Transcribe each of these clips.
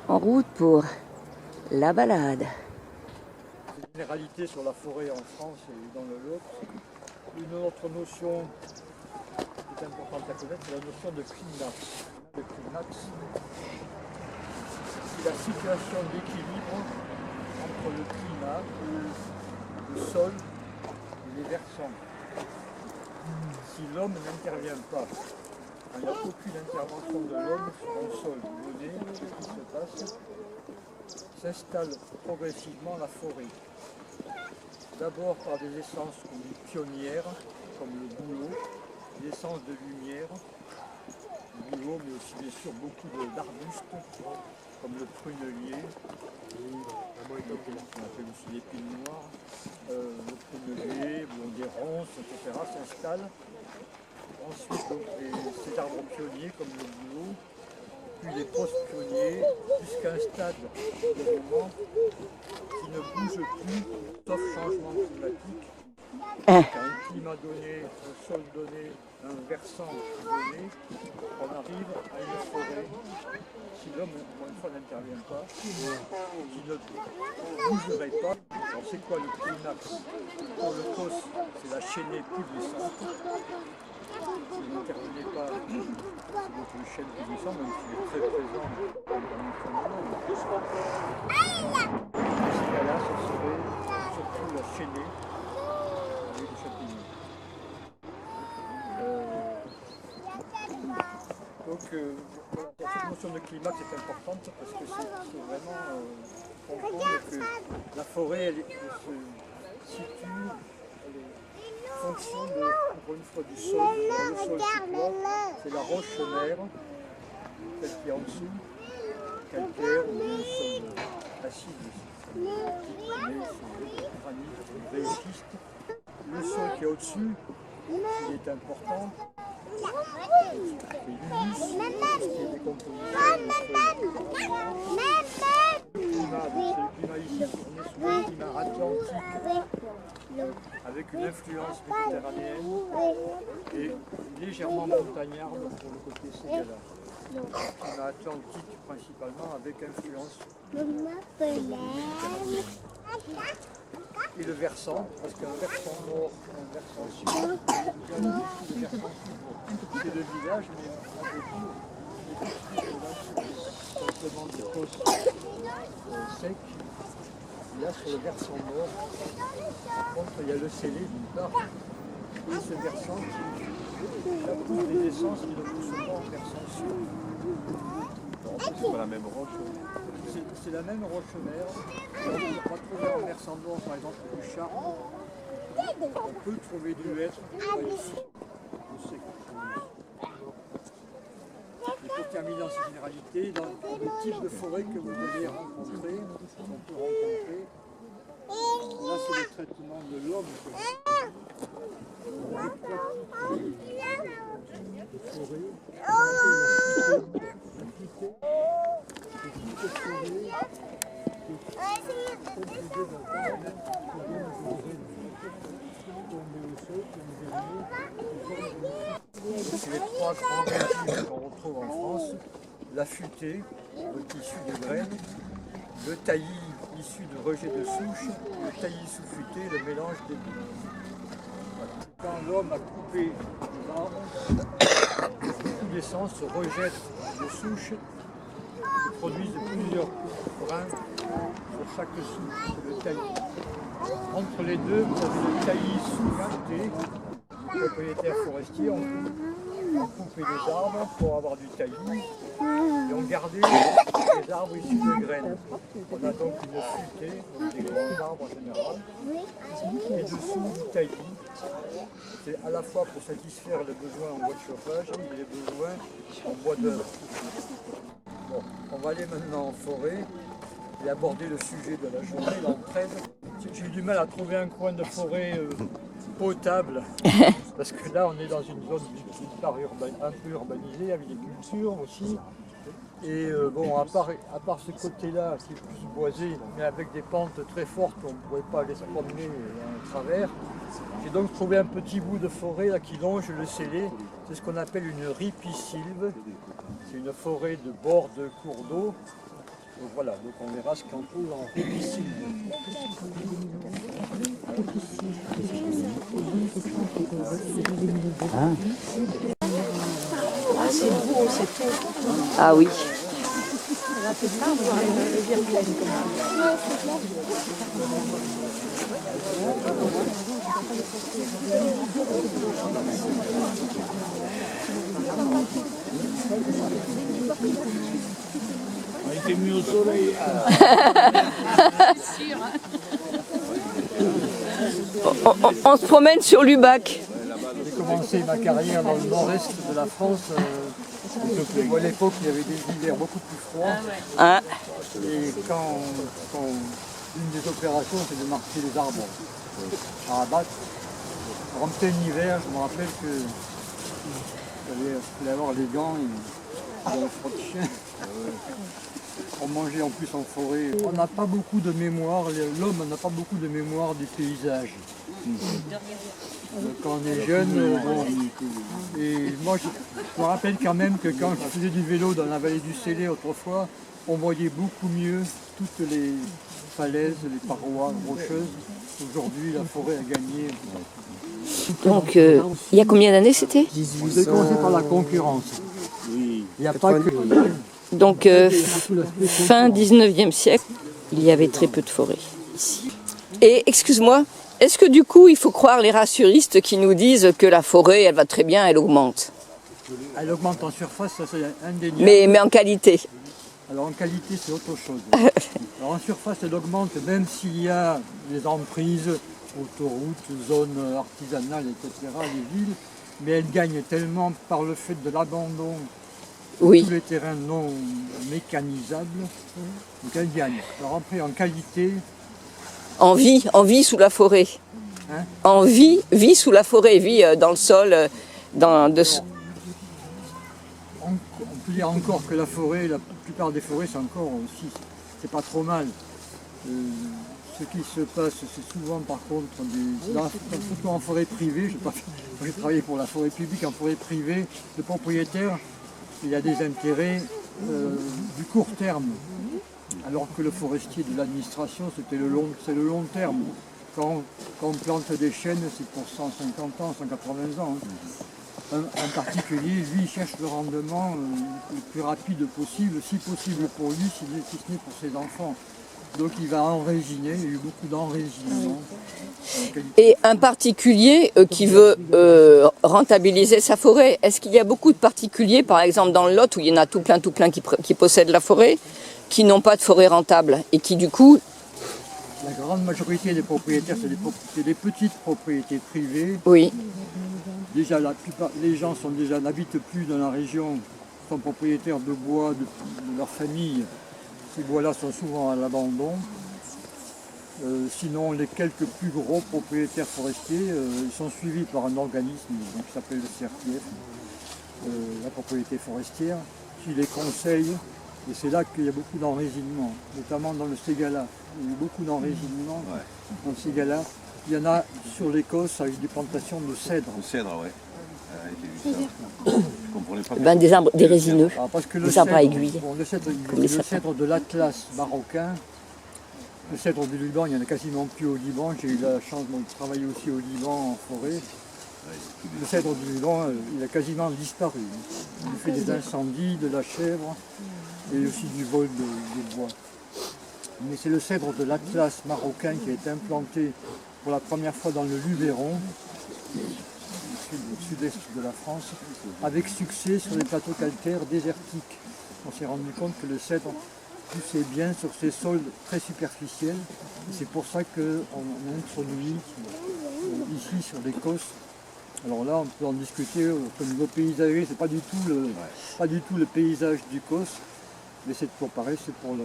En route pour la balade. Une généralité sur la forêt en France et dans le Lot. Une autre notion qui est importante à connaître, c'est la notion de climax. Le climax, c'est la situation d'équilibre entre le climat, le sol et les versants. Si l'homme n'intervient pas, il n'y a aucune intervention de l'homme sur un sol donné, ce qui se passe, s'installe progressivement la forêt. D'abord par des essences qu'on dit pionnières, comme le bouleau, l'essence de lumière, le bouleau, mais aussi bien sûr beaucoup d'arbustes, comme le prunelier, qu'on appelle aussi l'épine noire, le prunelier, des ronces, etc. s'installent. Ensuite, donc, ces arbres pionniers comme le bouleau, puis les post-pionniers, jusqu'à un stade de moment qui ne bouge plus, sauf changement climatique. Un climat donné, un sol donné, un versant donné, on arrive à une forêt, si l'homme, encore une fois, n'intervient pas, qui ne bougerait pas. Alors c'est quoi le climax? Pour le cos, c'est la chaînée pubescente. Si vous n'intervenez pas, c'est votre chaîne pubescente, même s'il est très présent dans le fond de l'homme. Dans ce cas-là, ce serait surtout la chaînée avec les champignons. Donc, cette notion de climax est importante parce que c'est vraiment comprendre que la forêt, elle se situe, elle fonctionne encore une fois du sol. Le sol, c'est quoi? C'est la roche mère, celle qui est en dessous, calcaire ou le sol acide aussi. Granit, véopiste. Le sol qui est au-dessus, il est important. C'est l'humus, ce qui est décomposition. Le climat, c'est le climat ici, on est sous le climat atlantique, avec une influence méditerranéenne et légèrement montagnarde pour le côté sénégalais. Climat atlantique principalement avec influence méditerranéenne. Et le versant, parce qu'un versant nord, un versant sud, le versant sud, c'est le village, mais on a beaucoup simplement des côtes secs. Et là, sur le versant nord, par contre, il y a le scellé d'une part, et ce versant qui pousse des essences qui ne poussent pas en versant sud. C'est pas la même roche. C'est la même roche mère. On va trouver en versant nord, par exemple, du charme. On peut trouver du hêtre, pas ici. Je sais que et pour terminer dans ces généralités, dans le type de forêt que vous allez rencontrer, qu'on peut rencontrer, là c'est le traitement de l'homme. C'est les trois grands régimes qu'on retrouve en France: l'affûté, issu de graines, le taillis issu de rejet de souche, le taillis sous-futé, le mélange des deux. Voilà. Quand l'homme a coupé les arbres, beaucoup d'essence se rejette de souches qui produisent plusieurs brins sur chaque souche, c'est le taillis. Entre les deux, vous avez le taillis sous-futé. Propriétaires forestiers ont coupé des arbres pour avoir du taillis et ont gardé des arbres issus de graines. On a donc une futée, des grands arbres en général, et dessous du taillis. C'est à la fois pour satisfaire les besoins en bois de chauffage et les besoins en bois d'œuvre. Bon, on va aller maintenant en forêt et aborder le sujet de la journée, l'entraide. J'ai eu du mal à trouver un coin de forêt potable, parce que là on est dans une zone un peu urbanisée avec des cultures aussi. Et bon, à part ce côté-là qui est plus boisé, mais avec des pentes très fortes, on ne pourrait pas aller se promener à travers. J'ai donc trouvé un petit bout de forêt là, qui longe le Célé. C'est ce qu'on appelle une ripisylve. C'est une forêt de bord de cours d'eau. Donc voilà, donc on verra ce qu'on trouve en piscine. Ah oui. Il était mis au soleil. On se promène sur Lubac. J'ai commencé ma carrière dans le nord-est de la France. À l'époque, il y avait des hivers beaucoup plus froids. Hein? Et quand une des opérations, c'est de marquer les arbres à abattre. En plein hiver, je me rappelle que il fallait avoir les gants et le frotte-chien. On mangeait en plus en forêt. On n'a pas beaucoup de mémoire, l'homme n'a pas beaucoup de mémoire du paysage. Quand on est jeune, et moi je me rappelle quand même que quand je faisais du vélo dans la vallée du Célé autrefois, on voyait beaucoup mieux toutes les falaises, les parois rocheuses. Aujourd'hui, la forêt a gagné. Donc, il y a combien d'années c'était? Vous avez commencé par la concurrence. Oui. Il n'y a pas que... Donc, fin 19e siècle, il y avait très peu de forêts ici. Et, excuse-moi, est-ce que du coup, il faut croire les rassuristes qui nous disent que la forêt, elle va très bien, elle augmente? Elle augmente en surface, ça c'est indéniable. Mais en qualité? Alors en qualité, c'est autre chose. Alors en surface, elle augmente même s'il y a des emprises, autoroutes, zones artisanales, etc., les villes, mais elle gagne tellement par le fait de l'abandon de Oui. tous les terrains non mécanisables, donc elle gagne. Alors après, en qualité, En vie sous la forêt. Hein? En vie sous la forêt, vie dans le sol, on peut dire encore que la forêt, la plupart des forêts, c'est encore aussi, c'est pas trop mal. Ce qui se passe, c'est souvent par contre, surtout en forêt privée, j'ai travaillé pour la forêt publique, en forêt privée, le propriétaire, il y a des intérêts du court terme, alors que le forestier de l'administration, c'est le long terme. Quand on plante des chênes, c'est pour 150 ans, 180 ans. Un particulier, lui, il cherche le rendement le plus rapide possible, si possible pour lui, si ce n'est pour ses enfants. Donc il va enrésiner, il y a eu beaucoup d'enrésinement. Et un particulier qui veut rentabiliser sa forêt, est-ce qu'il y a beaucoup de particuliers, par exemple dans le Lot, où il y en a tout plein qui possèdent la forêt, qui n'ont pas de forêt rentable et qui du coup... La grande majorité des propriétaires, c'est des petites propriétés privées. Oui. Déjà, la plupart, les gens n'habitent plus dans la région, sont propriétaires de bois de leur famille. Ces bois-là sont souvent à l'abandon. Sinon, les quelques plus gros propriétaires forestiers, ils sont suivis par un organisme qui s'appelle le CRTF, la propriété forestière, qui les conseille. Et c'est là qu'il y a beaucoup d'enrésilement, notamment dans le Ségala. Il y a beaucoup d'enrésilement dans le Ségala. Il y en a sur l'Écosse avec des plantations de cèdre. Le cèdre, ouais. J'ai vu ça. Je comprenais pas. Ben, des arbres, des résineux, Alors, parce que des arbres à aiguilles. Bon, le cèdre, Comme les le sapins. cèdre de l'Atlas marocain, le cèdre du Liban, il n'y en a quasiment plus au Liban. J'ai eu la chance de travailler aussi au Liban en forêt. Le cèdre du Liban, il a quasiment disparu. Il fait des incendies, de la chèvre et aussi du vol de bois. Mais c'est le cèdre de l'Atlas marocain qui a été implanté pour la première fois dans le Luberon, au sud-est de la France, avec succès sur les plateaux calcaires désertiques. On s'est rendu compte que le cèdre poussait bien sur ces sols très superficiels. C'est pour ça qu'on a introduit ici sur l'Écosse. Alors là, on peut en discuter au niveau paysager, c'est pas du tout le paysage d'Écosse, mais c'est pour pareil, c'est pour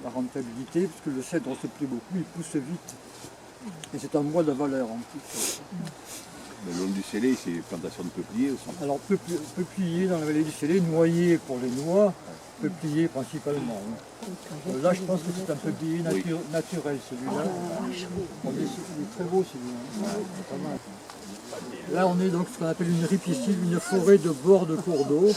la rentabilité, parce que le cèdre se plaît beaucoup, il pousse vite. Et c'est un bois de valeur en plus. Le long du Célé, c'est des plantations de peupliers aussi. Alors peuplier dans la vallée du Célé, noyer pour les noix, peuplier principalement. Là je pense que c'est un peuplier naturel celui-là. Il est très beau celui-là. Pas mal. Là on est donc ce qu'on appelle une ripiscille, une forêt de bord de cours d'eau.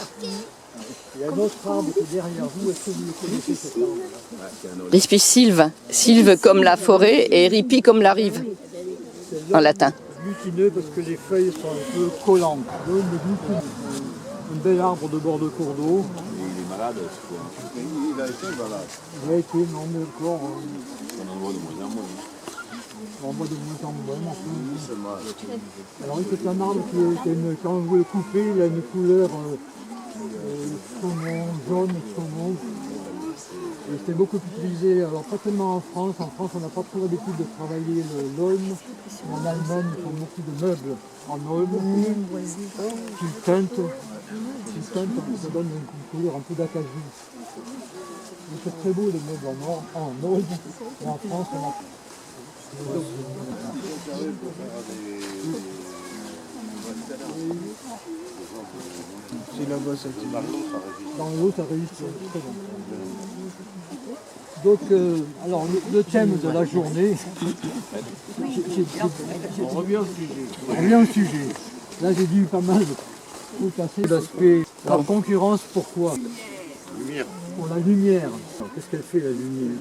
Il y a un autre arbre qui est derrière vous. Est-ce que vous le connaissez cet arbre? L'espèce sylve. Sylve comme la forêt et ripi comme la rive, en latin. Glutineux parce que les feuilles sont un peu collantes. Donc, le glutineux. Un bel arbre de bord de cours d'eau. Il est malade, c'est quoi? Il a été malade. Il a été, non mais encore. On en voit de moins en moins. On voit de moins en moins. C'est mal. Alors c'est un arbre quand vous le coupez, il a une couleur saumon, jaune, saumon. Et c'est beaucoup utilisé, alors pas tellement en France. En France, on n'a pas trop l'habitude de travailler l'aulne. En Allemagne, ils font beaucoup de meubles en aulne. Qu'ils teintent, ça donne une couleur un peu d'acajou. C'est très beau les meubles en aulne. Et en France, on a... C'est là-bas, ça qui marche. Dans l'eau, ça résiste très bien. Donc, alors, le thème de la journée, On revient au sujet. on revient au sujet. Là, j'ai dit pas mal tout à fait d'aspect. Alors, concurrence, pourquoi? Lumière. Pour la lumière. Qu'est-ce qu'elle fait, la lumière?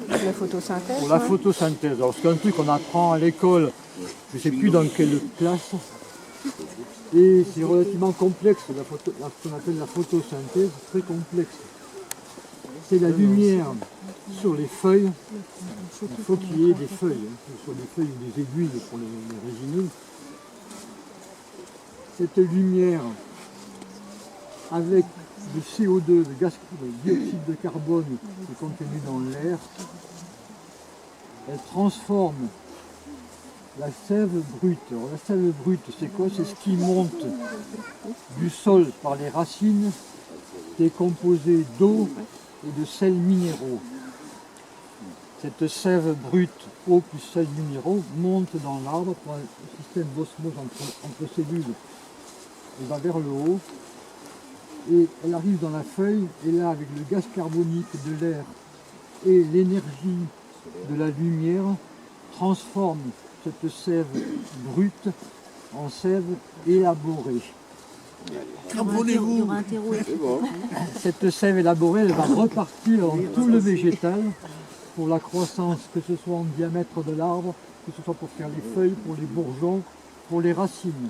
La photosynthèse. Pour la photosynthèse. Alors, c'est un truc qu'on apprend à l'école, je ne sais plus dans quelle classe. Et c'est relativement complexe, ce qu'on appelle la photosynthèse, très complexe. C'est la lumière sur les feuilles. Il faut qu'il y ait des feuilles, sur les feuilles ou des aiguilles pour les résineux. Cette lumière avec du CO2, le gaz, le dioxyde de carbone qui est contenu dans l'air, elle transforme la sève brute. Alors, la sève brute, c'est quoi? C'est ce qui monte du sol par les racines, qui est composé d'eau et de sels minéraux. Cette sève brute, eau plus sels minéraux, monte dans l'arbre par un système d'osmose entre cellules et va vers le haut. Et elle arrive dans la feuille, et là, avec le gaz carbonique de l'air et l'énergie de la lumière, transforme cette sève brute en sève élaborée. Abonnez-vous. Cette sève élaborée, elle va repartir dans tout le végétal pour la croissance, que ce soit en diamètre de l'arbre, que ce soit pour faire les feuilles, pour les bourgeons, pour les racines.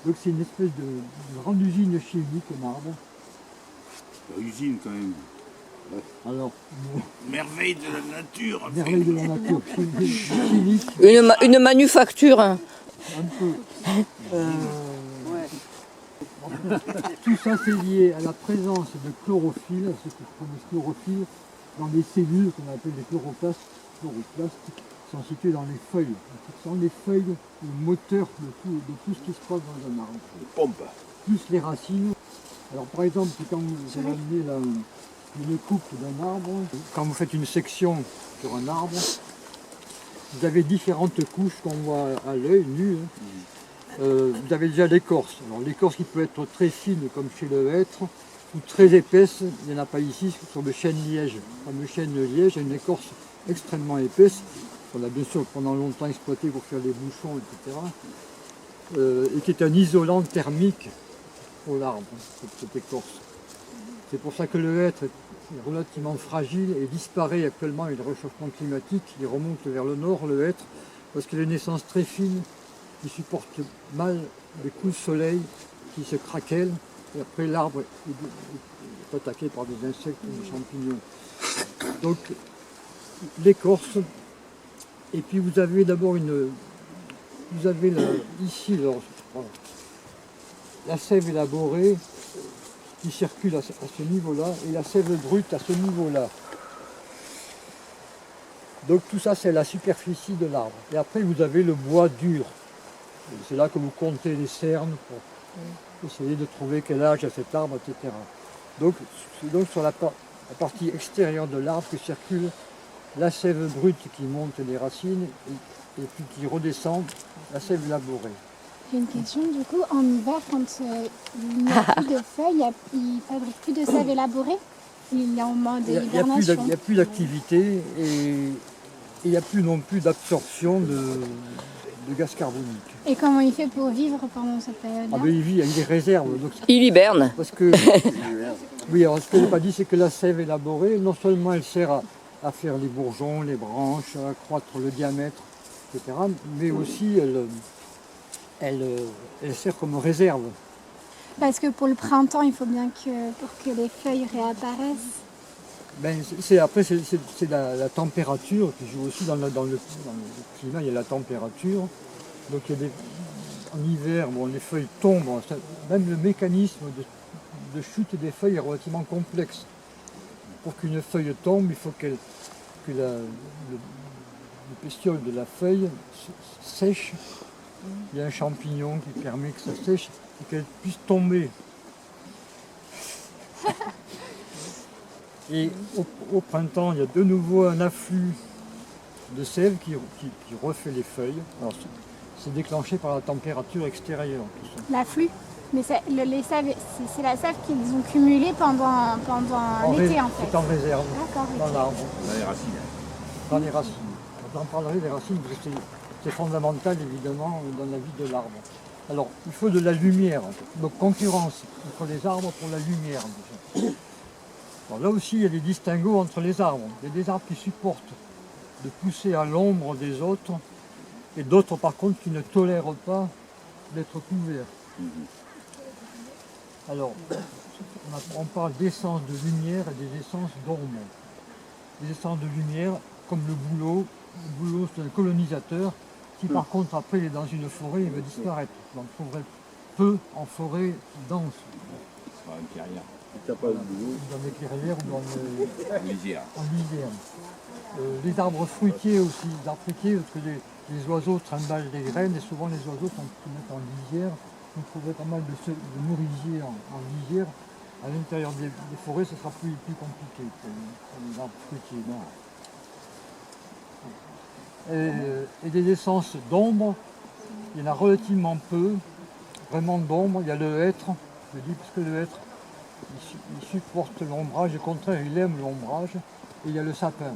Donc c'est une espèce de grande usine chimique, un arbre. Usine quand même. Alors, Merveille de la nature. merveille de la nature, chimique, Une manufacture. Hein. un peu. Tout ça c'est lié à la présence de chlorophylle, à ce qu'on appelle chlorophylle, dans les cellules qu'on appelle les chloroplastes, qui sont situées dans les feuilles. Ce sont les feuilles le moteur de tout ce qui se passe dans un arbre. Pompe. Plus les racines. Alors par exemple, quand vous amenez une coupe d'un arbre, quand vous faites une section sur un arbre, vous avez différentes couches qu'on voit à l'œil nu. Vous avez déjà l'écorce. Alors l'écorce qui peut être très fine comme chez le hêtre, ou très épaisse, il n'y en a pas ici, sur le chêne liège. Comme le chêne liège a une écorce extrêmement épaisse, qu'on a bien sûr pendant longtemps exploité pour faire des bouchons, etc. Et qui est un isolant thermique pour l'arbre, cette écorce. C'est pour ça que le hêtre est relativement fragile et disparaît actuellement avec le réchauffement climatique. Il remonte vers le nord, le hêtre, parce qu'il a une essence très fine, qui supporte mal les coups de soleil, qui se craquellent, et après l'arbre est attaqué par des insectes ou des champignons. Donc l'écorce, et puis vous avez d'abord ici la sève élaborée qui circule à ce niveau-là, et la sève brute à ce niveau-là. Donc tout ça c'est la superficie de l'arbre. Et après vous avez le bois dur. C'est là que vous comptez les cernes pour essayer de trouver quel âge a cet arbre, etc. Donc c'est donc sur la partie extérieure de l'arbre que circule la sève brute qui monte les racines et puis qui redescend la sève élaborée. J'ai une question, du coup, en hiver, quand il n'y a plus de feuilles, il ne fabrique plus de sève élaborée, il est en mode Il hibernation. n'y a plus d'activité et il n'y a plus non plus d'absorption de gaz carbonique. Et comment il fait pour vivre pendant cette période-là? Ah ben, il vit avec des réserves. Donc, Il hiberne. parce que, oui, alors ce que je n'ai pas dit, c'est que la sève élaborée, non seulement elle sert à faire les bourgeons, les branches, à accroître le diamètre, etc., mais aussi elle sert comme réserve. Parce que pour le printemps, il faut bien que pour que les feuilles réapparaissent. Ben, après, c'est la température qui joue aussi dans le climat, il y a la température. Donc il y a en hiver, bon, les feuilles tombent, même le mécanisme de chute des feuilles est relativement complexe. Pour qu'une feuille tombe, il faut que le pétiole de la feuille sèche. Il y a un champignon qui permet que ça sèche et qu'elle puisse tomber. Et au printemps, il y a de nouveau un afflux de sève qui refait les feuilles. Alors, c'est déclenché par la température extérieure. Tout ça. L'afflux. Mais les sèves, c'est la sève qu'ils ont cumulée pendant l'été en fait. C'est en réserve D'accord. dans Ok. l'arbre, Dans les racines. dans les racines. J'en parlerai des racines parce que c'est fondamental évidemment dans la vie de l'arbre. Alors, il faut de la lumière, donc concurrence entre les arbres pour la lumière. Déjà. Alors, là aussi, il y a des distinguos entre les arbres. Il y a des arbres qui supportent de pousser à l'ombre des autres et d'autres par contre qui ne tolèrent pas d'être couverts. Alors, on parle d'essence de lumière et des essences d'ombre. Les essences de lumière, comme le bouleau c'est un colonisateur qui par contre après il est dans une forêt, il va disparaître. Donc il faudrait peu en forêt dense, Ce sera une carrière. dans les clairières ou En lisière. en lisière. Les arbres fruitiers aussi, les arbres fruitiers, parce que les oiseaux trimballent des graines et souvent les oiseaux sont mettent en lisière. Vous trouverez pas mal de nourrisiers en lisière. À l'intérieur des forêts, ce sera plus compliqué pour les arbres fruitiers. Non. Et des essences d'ombre, il y en a relativement peu, vraiment d'ombre. Il y a le hêtre, je dis parce que le hêtre, il supporte l'ombrage, au contraire, il aime l'ombrage. Et il y a le sapin.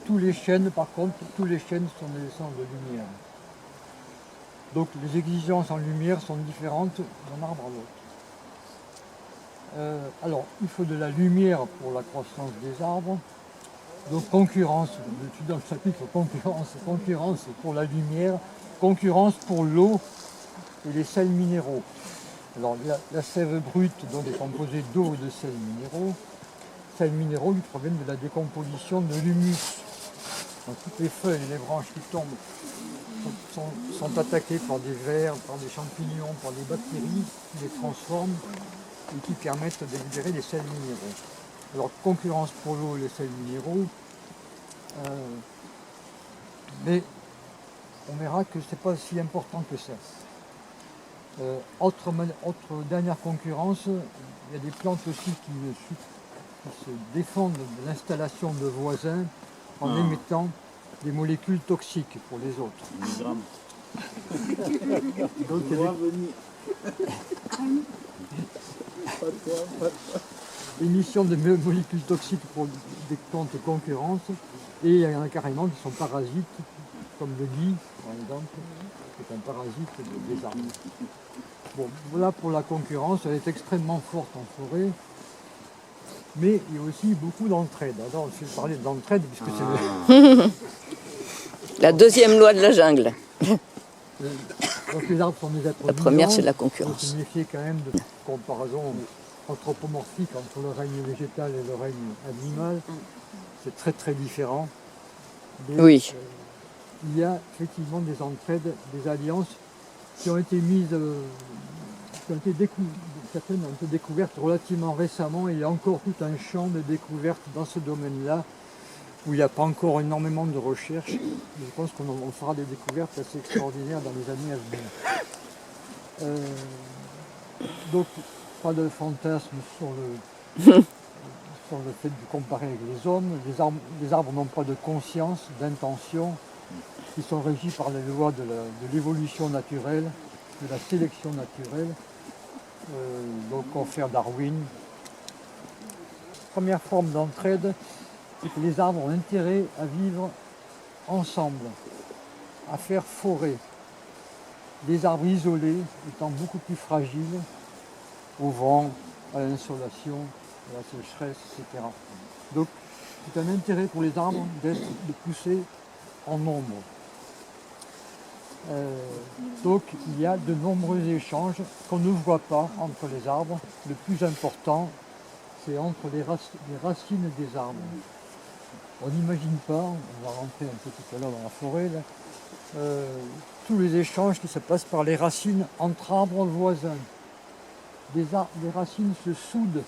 Tous les chênes, par contre, tous les chênes sont des essences de lumière. Donc les exigences en lumière sont différentes d'un arbre à l'autre. Alors, il faut de la lumière pour la croissance des arbres. Donc concurrence, dans le chapitre concurrence pour la lumière, concurrence pour l'eau et les sels minéraux. Alors la sève brute donc, est composée d'eau et de sels minéraux. Sels minéraux qui proviennent de la décomposition de l'humus. Donc toutes les feuilles et les branches qui tombent sont attaquées par des vers, par des champignons, par des bactéries qui les transforment et qui permettent de libérer les sels minéraux. Alors concurrence pour l'eau et les sels minéraux, mais on verra que ce n'est pas si important que ça. Autre dernière concurrence, il y a des plantes aussi qui se défendent de l'installation de voisins en émettant des molécules toxiques pour les autres. Donc, il y a émission de molécules toxiques pour des plantes concurrentes et il y en a carrément qui sont parasites, comme le gui par exemple, qui est un parasite des arbres. Bon, voilà pour la concurrence, elle est extrêmement forte en forêt, mais il y a aussi beaucoup d'entraide. Alors je vais parler d'entraide puisque c'est La deuxième loi de la jungle. donc les arbres sont des êtres La première, vivants. c'est la Il faut concurrence. se méfier quand même de comparaison anthropomorphique entre le règne végétal et le règne animal. C'est très très différent. Mais, Oui. il y a effectivement des entraides, des alliances qui ont été mises, certaines ont été découvertes relativement récemment. Il y a encore tout un champ de découvertes dans ce domaine-là où il n'y a pas encore énormément de recherches. Je pense qu'on fera des découvertes assez extraordinaires dans les années à venir. Donc, pas de fantasme sur le fait de comparer avec les hommes. Les arbres n'ont pas de conscience, d'intention. Ils sont régis par les lois de l'évolution naturelle, de la sélection naturelle. Donc, confère Darwin. Première forme d'entraide, c'est que les arbres ont intérêt à vivre ensemble à faire forêt. Les arbres isolés étant beaucoup plus fragiles au vent, à l'insolation, à la sécheresse, etc. Donc c'est un intérêt pour les arbres de pousser en nombre. Donc il y a de nombreux échanges qu'on ne voit pas entre les arbres. Le plus important, c'est entre les racines des arbres. On n'imagine pas, on va rentrer un peu tout à l'heure dans la forêt, là, tous les échanges qui se passent par les racines entre arbres voisins. Les racines se soudent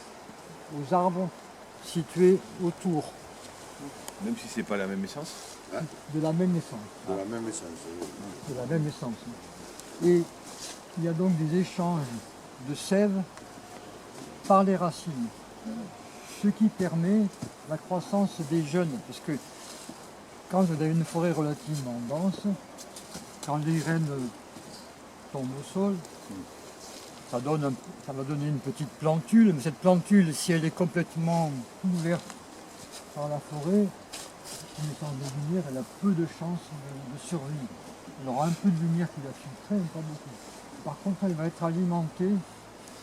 aux arbres situés autour. Même si c'est pas la même essence. De la même essence. De la même essence. De la même essence. Et il y a donc des échanges de sève par les racines. Ce qui permet la croissance des jeunes. Parce que quand vous avez une forêt relativement dense, quand les graines tombent au sol, ça va donner une petite plantule. Mais cette plantule, si elle est complètement couverte par la forêt, une essence de lumière, elle a peu de chances de survie. Elle aura un peu de lumière qui va filtrer, mais pas beaucoup. Par contre, elle va être alimentée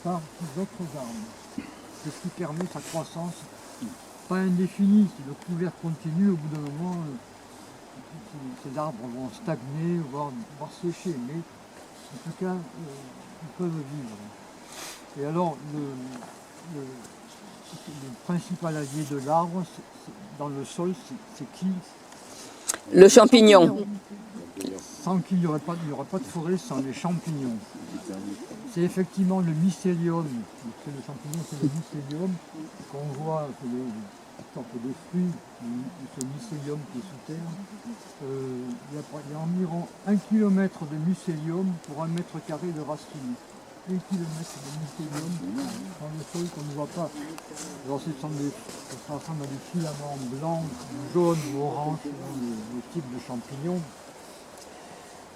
par d'autres arbres. C'est ce qui permet sa croissance, pas indéfinie. Si le couvert continue, au bout d'un moment, ces arbres vont stagner, voire sécher. Mais en tout cas, ils peuvent vivre. Et alors, le principal allié de l'arbre, dans le sol, c'est qui? Le champignon. Sans qu'il n'y aurait pas de forêt sans les champignons. C'est effectivement le mycélium. Le champignon, c'est le mycélium qu'on voit, c'est une sorte de fruit de ce mycélium qui est sous terre. Il y a environ 1 km de mycélium pour 1 mètre carré de racines. 1 km de mycélium dans le sol qu'on ne voit pas. Alors ça ressemble à des filaments blancs, jaunes ou oranges, selon le type de champignons.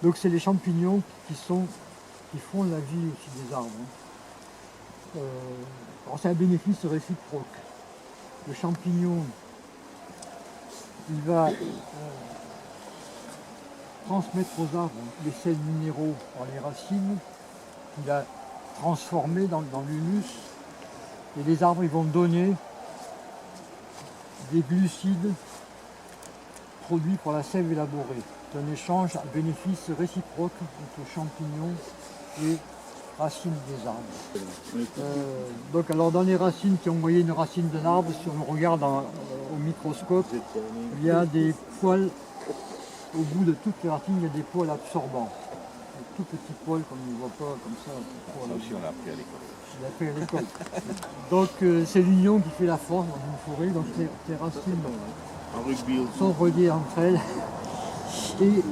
Donc c'est les champignons qui font la vie aussi des arbres. Alors c'est un bénéfice réciproque. Le champignon, il va transmettre aux arbres les sels minéraux par les racines, qu'il a transformés dans l'humus, et les arbres ils vont donner des glucides produits par la sève élaborée. C'est un échange à bénéfice réciproque entre champignons et racines des arbres. Donc alors dans les racines qui ont moyen une racine d'un arbre, si on regarde au microscope, il y a des poils, au bout de toutes les racines, il y a des poils absorbants. Des tout petits poils qu'on ne voit pas comme ça. Ça aussi, on l'a appris à l'école. On l'a appris à l'école. Donc c'est l'union qui fait la force dans une forêt. Donc ces racines En rugby aussi. sont reliées entre elles. Et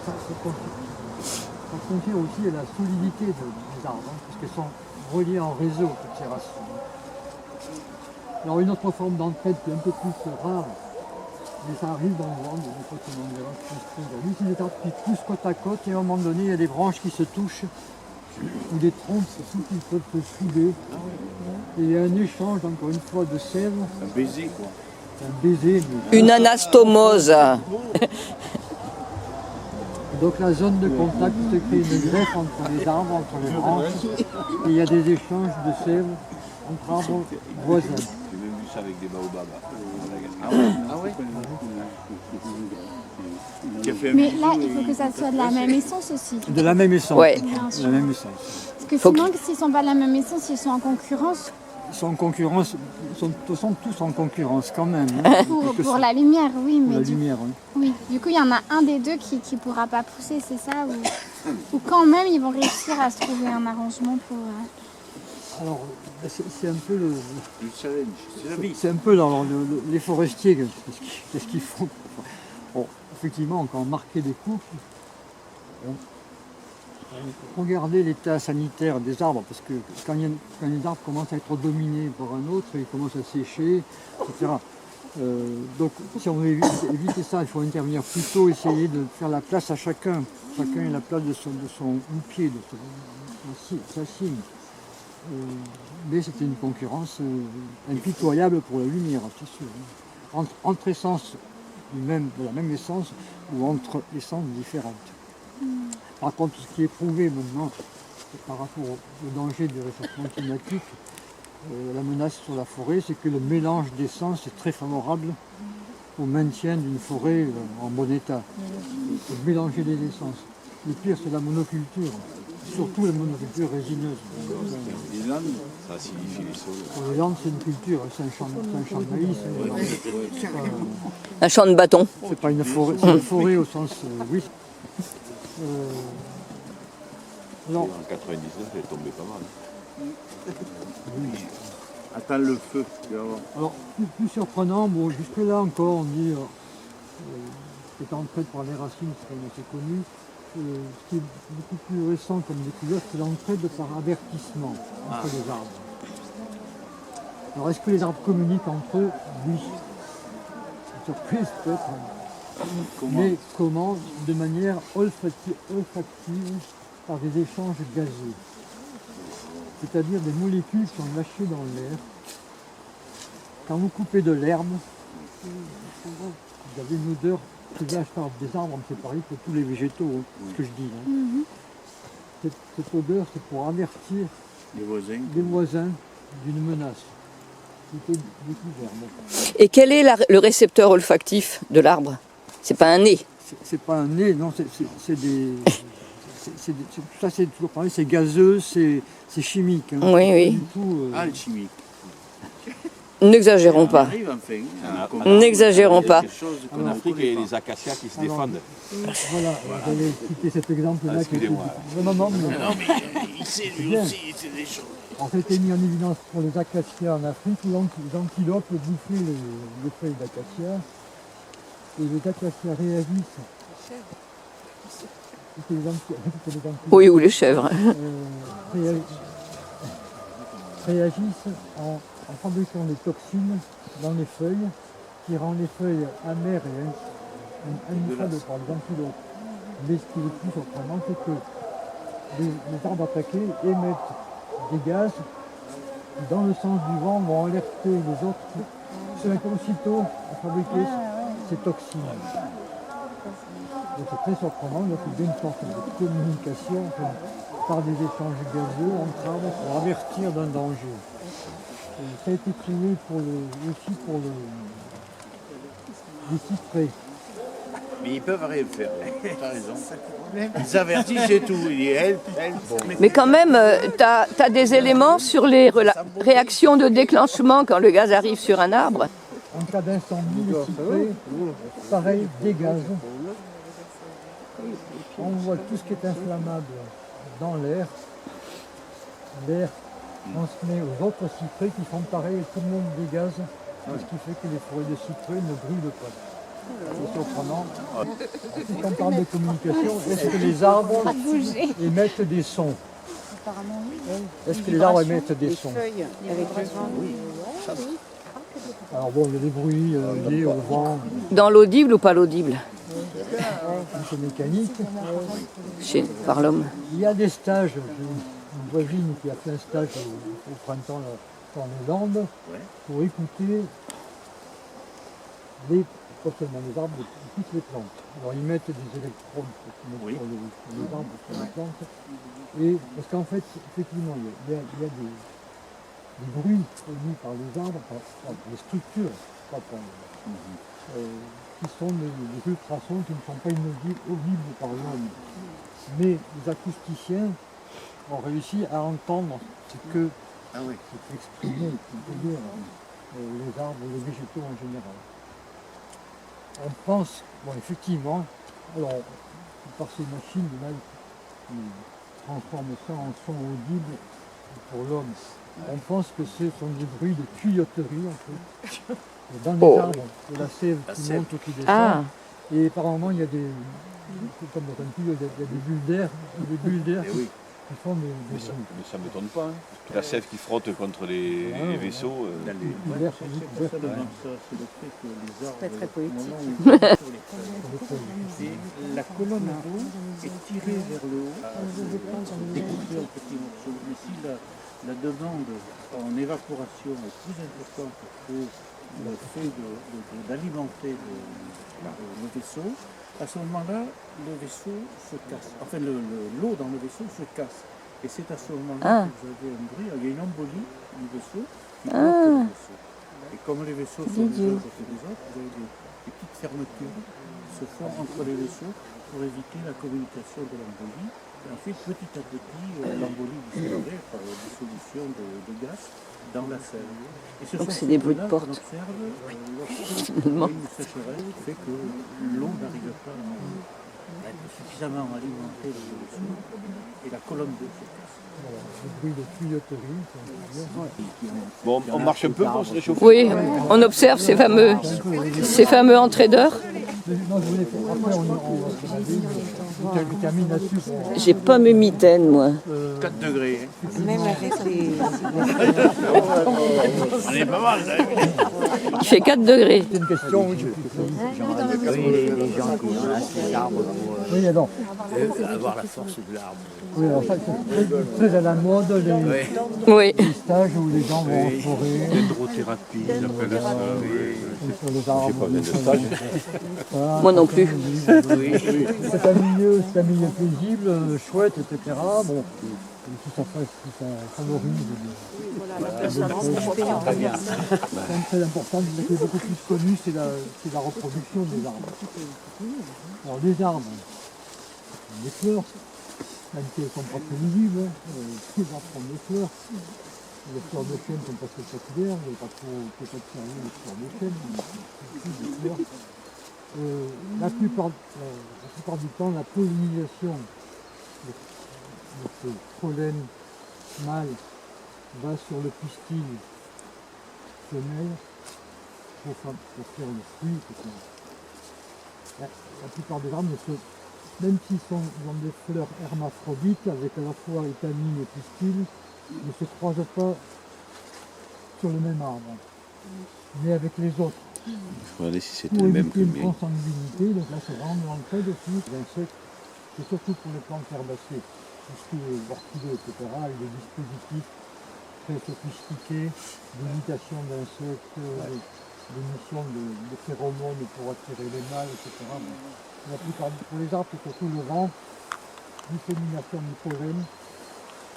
ça confère aussi à la solidité des arbres, parce qu'elles sont reliées en réseau, toutes ces racines. Alors une autre forme d'entraide qui est un peu plus rare, mais ça arrive dans le monde, des fois on en verra plus. C'est des arbres qui poussent côte à côte et à un moment donné il y a des branches qui se touchent, ou des troncs qui peuvent se souder. Et il y a un échange encore une fois de sève. Un baiser, quoi. Un baiser. Une anastomose. Donc la zone de contact se crée une greffe entre les arbres, entre les branches, et il y a des échanges de sève entre arbres voisins. J'ai même vu ça avec des baobabs. Ah ouais. Qui a fait un Mais bisou là, et il faut que ça soit de la même essence aussi. De la même essence. Ouais. Bien De sûr. la même essence. Parce que Faut sinon, s'ils ne sont pas de la même essence, ils sont en concurrence Ils sont en concurrence, ils sont tous en concurrence quand même. Hein, pour la lumière, oui. pour Mais la du, lumière. Hein. oui. Du coup, il y en a un des deux qui ne pourra pas pousser, c'est ça ou quand même, ils vont réussir à se trouver un arrangement pour... Alors, c'est un peu le challenge, c'est la vie. c'est un peu dans les forestiers, qu'est-ce qu'ils font. Bon, effectivement, quand on marquait des coupes, on regardait l'état sanitaire des arbres, parce que quand les arbres commencent à être dominés par un autre, ils commencent à sécher, etc. Donc si on veut éviter ça, il faut intervenir plus tôt, essayer de faire la place à chacun. Chacun a la place de son pied, de sa cime. Mais c'était une concurrence impitoyable pour la lumière, c'est sûr. Entre essences de la même essence ou entre essences différentes. Par contre, ce qui est prouvé maintenant par rapport au danger du réchauffement climatique, la menace sur la forêt, c'est que le mélange d'essences est très favorable au maintien d'une forêt en bon état. Il faut mélanger les essences. Le pire, c'est la monoculture, surtout la monoculture résineuse. Les Landes, ça acidifie les sols. Pour les Landes, c'est une culture, c'est un champ de maïs. Un champ de bâton. C'est pas une forêt, c'est une forêt au sens, oui. Alors, En 99, elle est tombée pas mal. Attends le feu, tu vas voir. alors, plus surprenant, bon, jusque-là encore, on dit c'est entré par les racines, c'est quand même assez connu. Ce qui est beaucoup plus récent comme découverte, c'est l'entraide par avertissement entre les arbres. Alors, est-ce que les arbres communiquent entre eux? Oui. Une surprise peut-être. Mais comment? De manière olfactive par des échanges gazeux. C'est-à-dire des molécules qui sont lâchées dans l'air. Quand vous coupez de l'herbe, vous avez une odeur qui lâche par des arbres, c'est pareil pour tous les végétaux, hein, ce que je dis. Hein. Cette odeur, c'est pour avertir Les voisins. d'une menace qui était découverte. Bon. Et quel est le récepteur olfactif de l'arbre? C'est pas un nez. C'est pas un nez, non, c'est des... ça c'est toujours pareil, c'est gazeux, c'est chimique. Hein. Oui, oui. Du tout, Alchimique. N'exagérons On pas. arrive enfin. N'exagérons pas. Quelque chose qu'on En a Afrique, il y a les acacias qui se défendent. Voilà, j'avais cité cet exemple-là. Ah, excusez-moi. Non, mais Non, mais il sait lui Bien. aussi, c'est des choses. en fait, est mis en évidence pour les acacias en Afrique, où les antilopes bouffaient les feuilles d'acacia, et les acacias réagissent. C'était les antilopes, Oui, ou les chèvres. réagissent en fabriquant des toxines dans les feuilles, qui rend les feuilles amères et indigérables par les antilopes. Mais ce qui est le plus surprenant, c'est que les arbres attaqués émettent des gaz qui, dans le sens du vent, vont alerter les autres qui se mettent aussitôt à fabriquer ces toxines. Donc c'est très surprenant, donc il y a une sorte de communication par des échanges gazeux entre arbres pour avertir d'un danger. Et ça a été créé aussi pour les cyprès. Mais ils peuvent rien faire. T'as raison. Ils avertissent et tout. Il dit elle. Bon. Mais quand même, tu as des éléments sur les réactions de déclenchement quand le gaz arrive sur un arbre. En cas d'incendie, les cyprès, pareil, dégagent. On voit tout ce qui est inflammable dans l'air. L'air transmet aux autres cyprès qui font pareil et tout le monde dégage. Ce qui fait que les forêts de cyprès ne brûlent pas. C'est surprenant. Quand on parle de communication, est-ce que les arbres émettent des sons? Est-ce que les arbres émettent des sons? Alors bon, il y a des bruits liés au vent, Dans l'audible ou pas l'audible c'est mécanique. par l'homme. Il y a des stages. J'ai une voisine qui a fait un stage au printemps là, dans les Landes pour écouter pas seulement les arbres, mais toutes les plantes. Alors ils mettent des électrodes sur les arbres, sur les plantes. Et, parce qu'en fait, effectivement, il y a des bruits émis par les arbres, par les structures, pas par, qui sont des ultrasons qui ne sont pas audibles par l'homme. Mais les acousticiens ont réussi à entendre ce que exprimer, on peut dire, les arbres, les végétaux en général. On pense, bon effectivement, alors par ces machines là, qui transforment ça en son audible pour l'homme. On pense que ce sont des bruits de tuyauterie en fait. Dans les arbres, il y a la sève qui monte ou qui descend. Ah. Et par moments il y a des, comme dans un tuyau, il y a des bulles d'air qui font des Mais ça bruits. ne m'étonne pas. Hein. La sève qui frotte contre les vaisseaux. L'air, Ça, c'est le fait que les arbres, Très, très politique. au moment où Et la colonne d'eau est tirée vers le haut, découpée en petits morceaux. Mais si la demande en évaporation est plus importante que le fait d'alimenter le vaisseau, à ce moment-là, le vaisseau se casse. Enfin, l'eau dans le vaisseau se casse. Et c'est à ce moment-là que vous avez un bruit. Il y a une embolie du vaisseau qui bloque le vaisseau. Et comme les vaisseaux sont les uns à côté des autres, vous avez des petites fermetures qui se font entre les vaisseaux pour éviter la communication de l'embolie. Et ensuite, petit à petit, l'embolie disparaît par dissolution de gaz dans la selle. Et ce Donc sont c'est des bruits de là porte. qu'on observe lorsque Finalement. une sécheresse fait que l'eau n'arrive pas à être suffisamment alimentée dans le vaisseau et la colonne d'eau se casse. Voilà, le bruit de tuyauterie, c'est Bon, on marche un peu pour se réchauffer. Oui, on observe ces fameux entraideurs. non, je voulais faire. Après, on va termine là-dessus. J'ai pas mes mitaines, moi. 4 degrés. Même avec les... On est pas mal, là. Il fait 4 degrés. C'est une question, oui. Oui, les gens qui ont assez d'arbres pour Oui, alors. avoir la force de l'arbre. Oui, alors ça, c'est très à la mode, Oui. les stages où les gens vont en forêt, L'hydrothérapie, ils appellent ça. sur les arbres. J'ai pas besoin de stage. Voilà. Moi non plus. C'est un milieu paisible, chouette, etc. Bon, tout ça favorise. Très important, mais qui est beaucoup plus connu, c'est la reproduction des arbres. Alors les arbres, les fleurs, même si elles ne sont pas très visibles, les arbres font des fleurs. Les fleurs de chêne sont pas spectaculaires, vous n'avez pas trop peut-être sérieux les fleurs de chêne, mais c'est des fleurs. La plupart du temps, la pollinisation de ce pollen mâle va sur le pistil femelle pour faire le fruit, etc. La plupart des arbres, même s'ils ont des fleurs hermaphrodites avec à la fois étamine et pistil, ne se croisent pas sur le même arbre, mais avec les autres. Il faut regarder si c'était Pour le même éviter que une le mien. consanguinité, donc là c'est vraiment de l'entraide aussi, les insectes, c'est surtout pour les plantes herbacées, tout ce qui est orchidées, etc., avec des dispositifs très sophistiqués d'imitation d'insectes, d'émission de phéromones pour attirer les mâles, etc. Bon. La plupart, pour les arbres, c'est surtout le vent, dissémination du pollen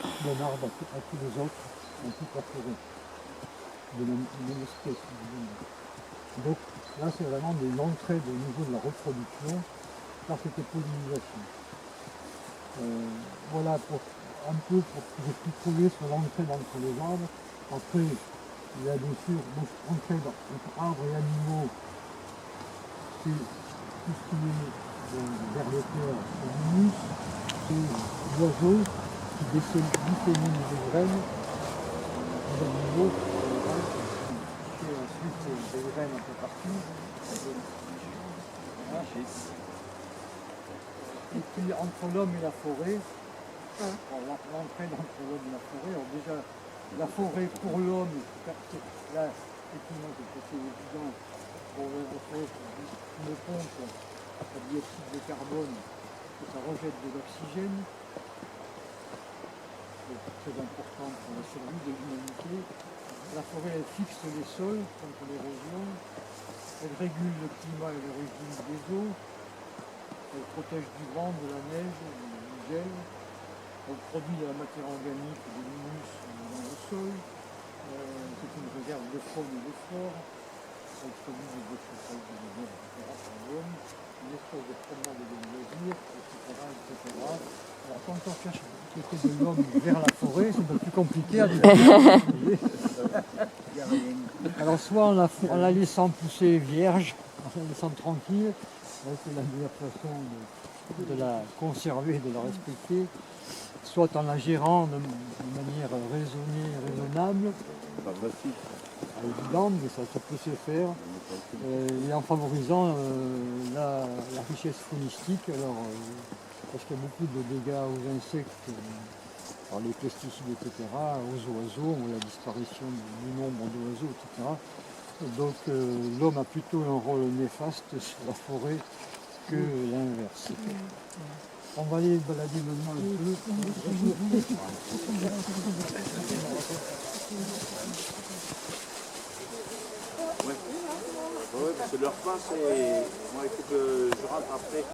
d'un arbre à tous les autres, dans toute la forêt, de même espèce. Donc là, c'est vraiment des entrées au niveau de la reproduction par cette pollinisation. Voilà un peu pour que je puisse trouver sur l'entrée entre les arbres. Après, il y a bien sûr entrée entre arbres et animaux, c'est tout ce qui est vers le terre, c'est l'humus, c'est l'oiseau qui dissémine des graines, des animaux, et ensuite des graines un peu partout. Voilà. Et puis entre l'homme et la forêt, l'entraide entre l'homme et la forêt, alors déjà la forêt pour l'homme, là effectivement c'est assez évident pour le forêt, une pompe à dioxyde de carbone, que ça rejette de l'oxygène, c'est très important pour la survie de l'humanité. La forêt elle fixe les sols contre l'érosion, elle régule le climat et l'origine des eaux, elle protège du vent, de la neige, du gel, elle produit de la matière organique, de l'humus dans le sol, c'est une réserve de faune et de flore, elle produit des déchets de l'hiver, etc. pour l'homme, une espèce de promenade de loisirs, etc. Alors quand on cherche du côté de l'homme vers la forêt, c'est un peu plus compliqué à définir. Alors soit en la laissant pousser vierge, en la laissant tranquille, c'est la meilleure façon de la conserver, de la respecter, soit en la gérant de manière raisonnée, raisonnable, évidente, mais ça peut se faire, et en favorisant la richesse faunistique, parce qu'il y a beaucoup de dégâts aux insectes, par les pesticides, etc., aux oiseaux, la disparition du nombre d'oiseaux, etc. Donc l'homme a plutôt un rôle néfaste sur la forêt que l'inverse. On va aller balader maintenant un peu. Ouais, parce que leur passe, moi il faut que je rentre après.